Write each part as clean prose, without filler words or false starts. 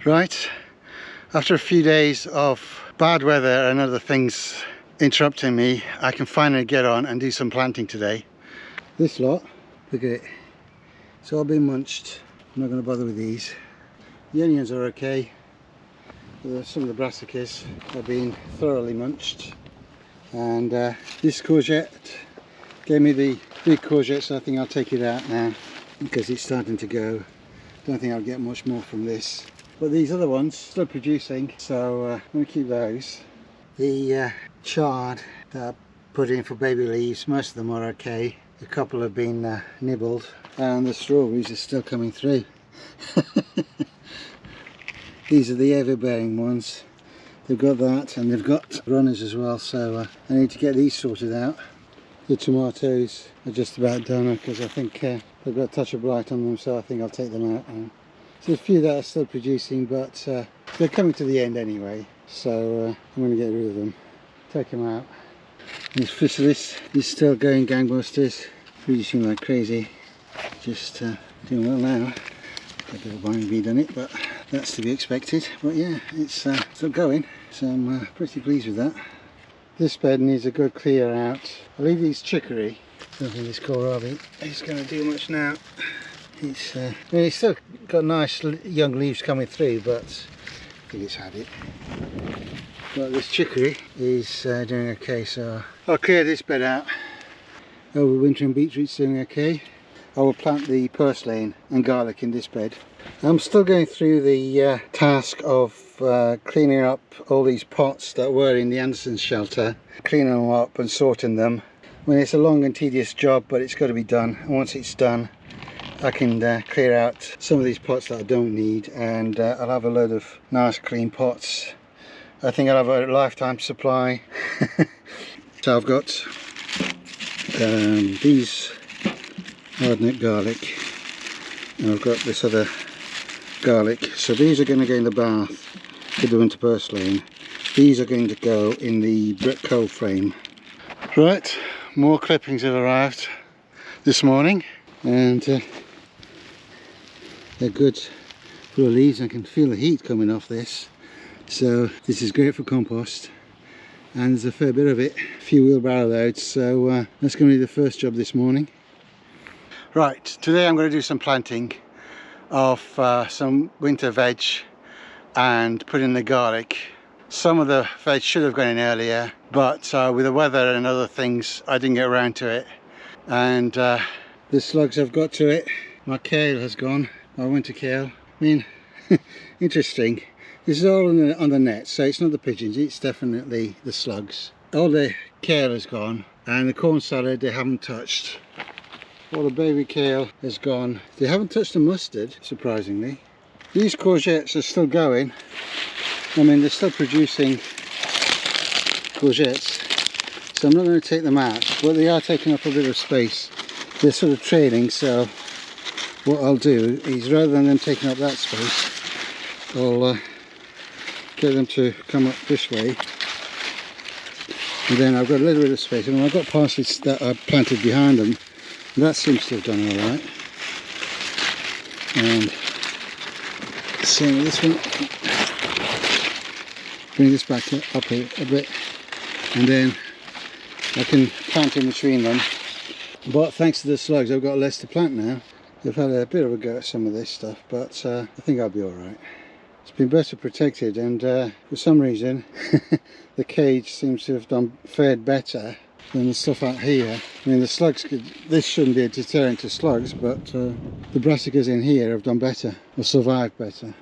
Right, after a few days of bad weather and other things interrupting me, I can finally get on and do some planting today. This lot, look at it, it's all been munched. I'm not going to bother with these. The onions are okay. Some of the brassicas have been thoroughly munched. And this courgette gave me the big courgette, so I think I'll take it out now because it's starting to go. Don't think I'll get much more from this. But these other ones still producing, so I'm going to keep those. The chard that I put in for baby leaves, most of them are okay. A couple have been nibbled, and the strawberries are still coming through. These are the ever-bearing ones. They've got that, and they've got runners as well, so I need to get these sorted out. The tomatoes are just about done because I think they've got a touch of blight on them, so I think I'll take them out now. There's a few that are still producing, but they're coming to the end anyway, so I'm going to get rid of them, take them out. This chrysalis is still going gangbusters, producing like crazy, just doing well now. A bit of bindweed on it, but that's to be expected. But yeah, it's still going, so I'm pretty pleased with that. This bed needs a good clear out. I'll leave these chicory. Don't think this kohlrabi is going to do much now. It's still got nice young leaves coming through, but I think it's had it. But this chicory is doing okay, so I'll clear this bed out. Overwintering beetroot's doing okay. I will plant the purslane and garlic in this bed. I'm still going through the task of cleaning up all these pots that were in the Anderson's shelter, cleaning them up and sorting them. I mean, it's a long and tedious job, but it's got to be done. And once it's done, I can clear out some of these pots that I don't need, and I'll have a load of nice clean pots. I think I'll have a lifetime supply. So I've got these hardneck garlic, and I've got this other garlic. So these are going to go in the bath with the winter purslane. These are going to go in the brick coal frame. Right, more clippings have arrived this morning, and they're good full of leaves. I can feel the heat coming off this, so this is great for compost, and there's a fair bit of it, a few wheelbarrow loads, so that's going to be the first job this morning. Right, today I'm going to do some planting of some winter veg and put in the garlic. Some of the veg should have gone in earlier, but with the weather and other things I didn't get around to it, and the slugs have got to it. My kale has gone, my winter kale. I mean, interesting. This is all on the net, so it's not the pigeons, it's definitely the slugs. All the kale has gone, and the corn salad they haven't touched. All the baby kale has gone. They haven't touched the mustard, surprisingly. These courgettes are still going. I mean, they're still producing courgettes, so I'm not going to take them out, but they are taking up a bit of space. They're sort of trailing, so what I'll do is, rather than them taking up that space, I'll get them to come up this way, and then I've got a little bit of space, and I've got parsley that I've planted behind them. That seems to have done alright. And same with this one. Bring this back up a bit, and then I can plant in between them. But thanks to the slugs, I've got less to plant now. They've had a bit of a go at some of this stuff, but I think I'll be alright. It's been better protected, and for some reason the cage seems to have fared better than the stuff out here. I mean, the slugs this shouldn't be a deterrent to slugs, but the brassicas in here have done better, or survived better.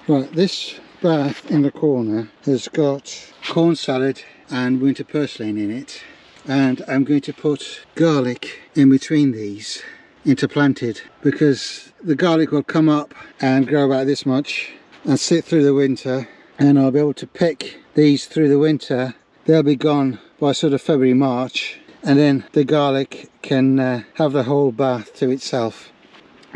Right, this bath in the corner has got corn salad and winter purslane in it, and I'm going to put garlic in between these, interplanted, because the garlic will come up and grow about this much and sit through the winter, and I'll be able to pick these through the winter. They'll be gone by sort of February, March, and then the garlic can have the whole bath to itself.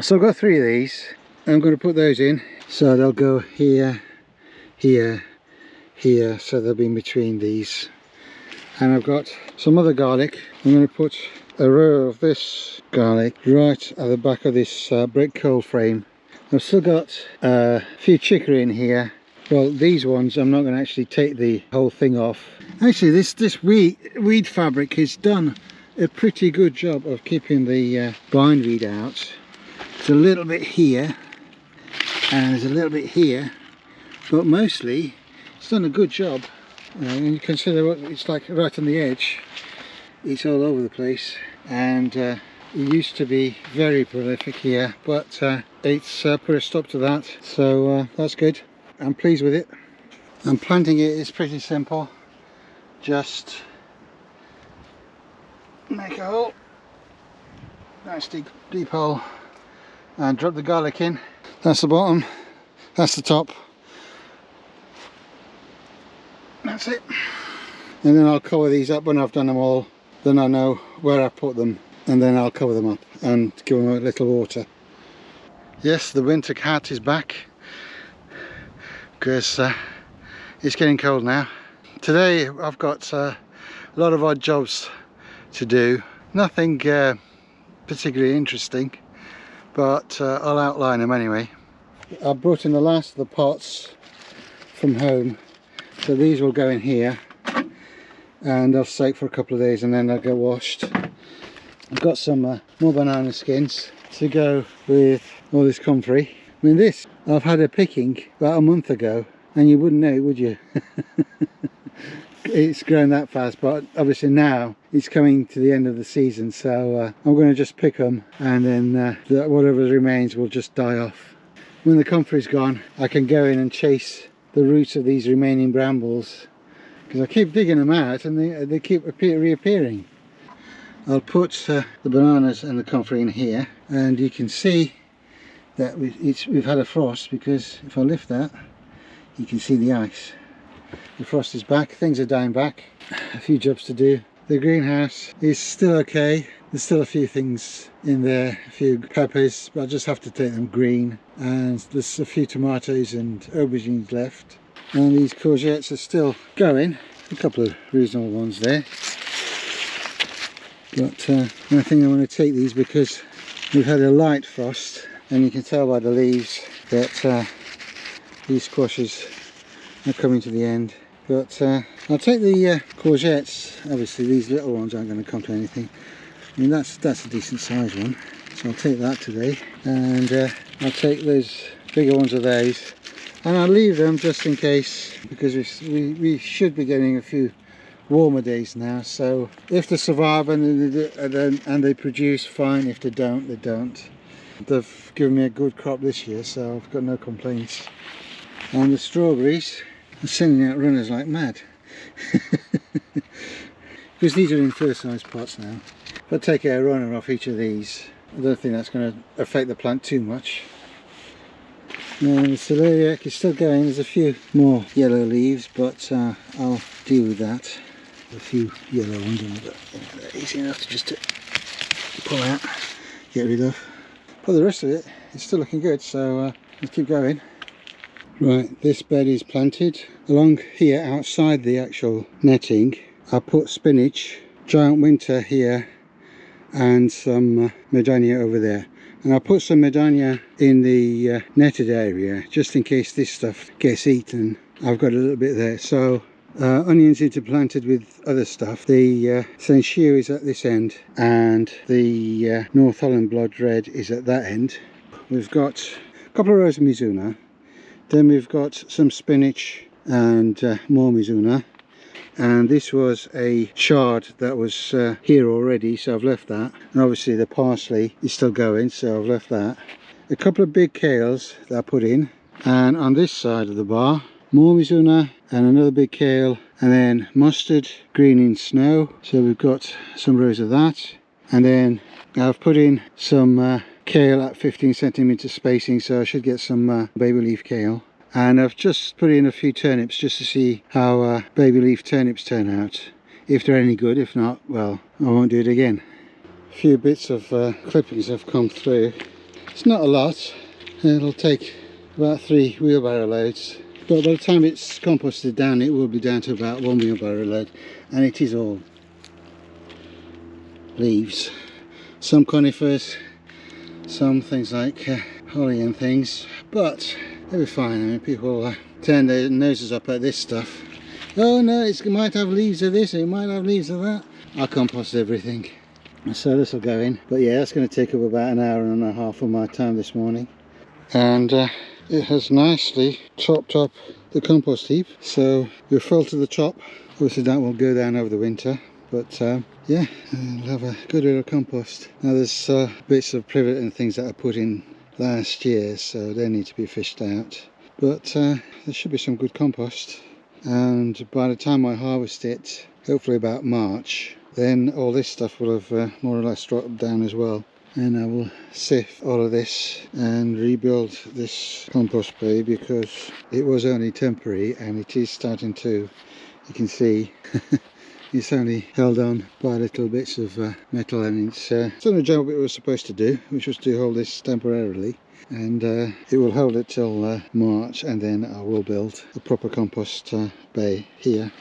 So I've got 3 of these. I'm going to put those in, so they'll go here, here, here, so they'll be in between these. And I've got some other garlic. I'm going to put a row of this garlic right at the back of this brick coal frame. I've still got a few chicory in here. Well, these ones I'm not going to actually take the whole thing off. Actually, this weed fabric has done a pretty good job of keeping the bindweed out. There's a little bit here and there's a little bit here, but mostly it's done a good job. And you consider what it's like right on the edge. It's all over the place, and it used to be very prolific here, but it's put a stop to that, so that's good. I'm pleased with it. And planting it is pretty simple. Just make a hole, nice deep hole, and drop the garlic in. That's the bottom, that's the top, that's it. And then I'll cover these up when I've done them all. Then I know where I put them, and then I'll cover them up and give them a little water. Yes, the winter cat is back, because it's getting cold now. Today I've got a lot of odd jobs to do. Nothing particularly interesting, but I'll outline them anyway. I brought in the last of the pots from home, so these will go in here and they'll soak for a couple of days and then they'll get washed. I've got some more banana skins to go with all this comfrey. I mean, this I've had a picking about a month ago, and you wouldn't know it, would you? It's grown that fast, but obviously now it's coming to the end of the season, so I'm going to just pick them, and then whatever remains will just die off. When the comfrey's gone, I can go in and chase the roots of these remaining brambles, because I keep digging them out and they keep reappearing. I'll put the bananas and the comfrey in here, and you can see that we've had a frost, because if I lift that, you can see the ice. The frost is back, things are dying back. A few jobs to do. The greenhouse is still okay. There's still a few things in there, a few peppers, but I just have to take them green. And there's a few tomatoes and aubergines left. And these courgettes are still going. A couple of reasonable ones there. But I think I want to take these because we've had a light frost, and you can tell by the leaves that these squashes are coming to the end. But I'll take the courgettes. Obviously these little ones aren't going to come to anything. I mean, that's a decent sized one, so I'll take that today, and I'll take those bigger ones of those, and I'll leave them just in case, because we should be getting a few warmer days now. So if they survive and they produce, fine. If they don't, they don't. They've given me a good crop this year, so I've got no complaints. And the strawberries are sending out runners like mad. Because these are in first size pots now. If I take a runner off each of these, I don't think that's going to affect the plant too much. And the celeriac is still going. There's a few more yellow leaves, but I'll deal with that. A few yellow ones in there, but they're easy enough to just pull out, get rid of. But the rest of it is still looking good, so let's keep going. Right, this bed is planted. Along here, outside the actual netting, I put spinach, giant winter here, and some medania over there. And I put some medania in the netted area, just in case this stuff gets eaten. I've got a little bit there. So onions interplanted with other stuff. The Saint Chou is at this end, and the North Holland Blood Red is at that end. We've got a couple of rows of Mizuna. Then we've got some spinach and more Mizuna. And this was a chard that was here already, so I've left that. And obviously the parsley is still going, so I've left that. A couple of big kales that I put in. And on this side of the bar, more Mizuna and another big kale. And then mustard, green in snow. So we've got some rows of that. And then I've put in some kale at 15 centimeter spacing, so I should get some baby leaf kale. And I've just put in a few turnips just to see how baby leaf turnips turn out, if they're any good. If not, well, I won't do it again. A few bits of clippings have come through. It's not a lot. It'll take about 3 wheelbarrow loads, but by the time it's composted down, it will be down to about 1 wheelbarrow load, and it is all leaves. Some conifers, some things like holly and things, but they'll be fine. I mean, people turn their noses up at this stuff. Oh no, it might have leaves of this, it might have leaves of that. I'll compost everything. So this will go in. But yeah, that's going to take up about an hour and a half of my time this morning. And it has nicely topped up the compost heap. So we're full to the top. Obviously that will go down over the winter. But yeah, we'll have a good bit of compost. Now there's bits of privet and things that I put in last year, so they need to be fished out. But there should be some good compost. And by the time I harvest it, hopefully about March, then all this stuff will have more or less dropped down as well. And I will sift all of this and rebuild this compost bay, because it was only temporary and it is starting to, you can see, it's only held on by little bits of metal, and it's done the job it was supposed to do, which was to hold this temporarily. And it will hold it till March, and then I will build a proper compost bay here.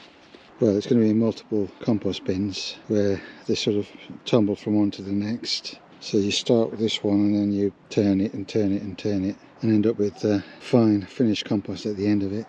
Well, it's going to be multiple compost bins where they sort of tumble from one to the next. So you start with this one and then you turn it and turn it and turn it and end up with fine finished compost at the end of it.